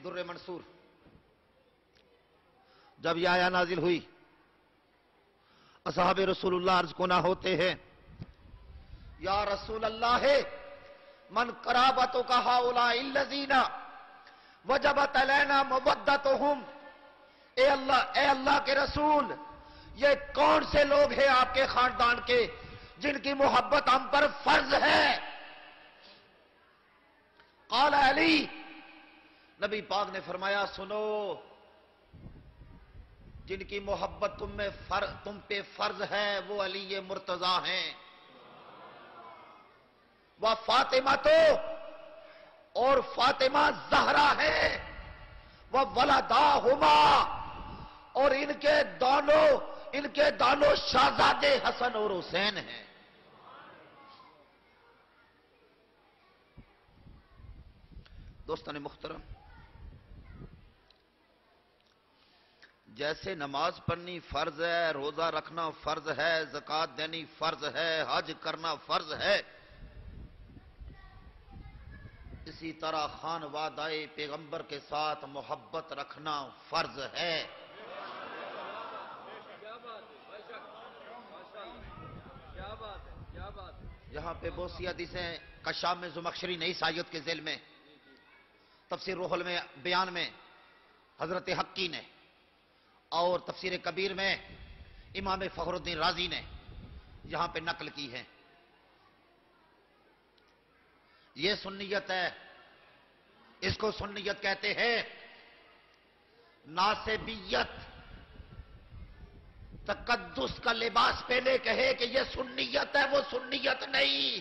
در منصور جب یہ آیا نازل ہوئی، اصحاب رسول اللہ عرض کو نہ ہوتے ہیں، یا رسول اللہ من قرابتک ہؤلاء الذین وجبت علینا مودتہم، اے اللہ کے رسول، یہ کون سے لوگ ہیں آپ کے خاندان کے جن کی محبت ہم پر فرض ہے؟ قال علی، نبی پاک نے فرمایا سنو، جن کی محبت تم پہ فرض ہے وہ علی مرتضی ہیں، وہ فاطمہ تو اور فاطمہ زہرا ہے، وہ ولداہما اور ان کے دونوں شہزادے حسن اور حسین ہیں۔ دوستان محترم، جیسے نماز پڑھنی فرض ہے، روزہ رکھنا فرض ہے، زکوٰۃ دینی فرض ہے، حج کرنا فرض ہے، اسی طرح خانوادہ پیغمبر کے ساتھ محبت رکھنا فرض ہے۔ یہاں پہ بہت سی حدیثیں کشاف میں زمخشری نئی سائیت کے ذیل میں، تفسیر روح بیان میں حضرت حقی نے، اور تفسیر کبیر میں امام فخر الدین رازی نے یہاں پہ نقل کی ہے۔ یہ سنیت ہے، اس کو سنیت کہتے ہیں۔ ناسبیت تقدس کا لباس پہنے کہے کہ یہ سنیت ہے، وہ سنیت نہیں،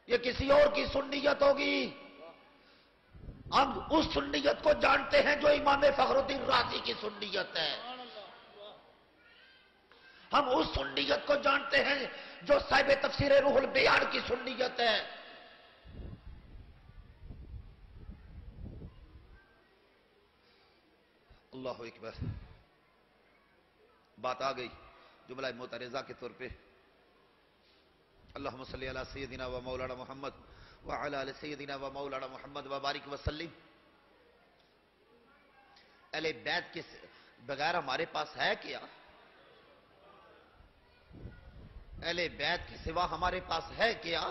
یہ کسی اور کی سنیت ہوگی۔ ہم اس سنیت کو جانتے ہیں جو امام فخر الدین رازی کی سنیت ہے، ہم اس سنیت کو جانتے ہیں جو صاحب تفسیر روح البیان کی سنیت ہے۔ اللہ اکبر، بات آ گئی جملہ معترضہ کے طور پہ۔ اللہم صلی علی سیدنا و مولانا محمد وعلی آل سیدنا و مولانا محمد وبارک وسلم۔ اہل بیت کے بغیر ہمارے پاس ہے کیا؟ اہل بیت کے سوا ہمارے پاس ہے کیا؟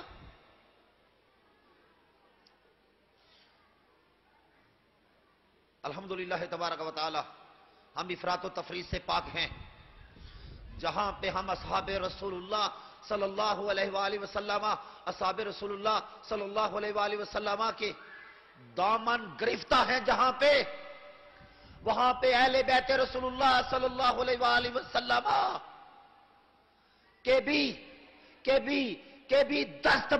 الحمدللہ تبارک و تعالی ہم افراط و تفریط سے پاک ہیں۔ جہاں پہ ہم اصحاب رسول اللہ صلی اللہ علیہ وآلہ وسلم، اصحاب رسول اللہ صلی اللہ علیہ وآلہ وسلم کے دامن گرفتہ ہیں، جہاں پہ وہاں پہ اہل بیت رسول اللہ صلی اللہ علیہ وآلہ وسلم کے بھی دست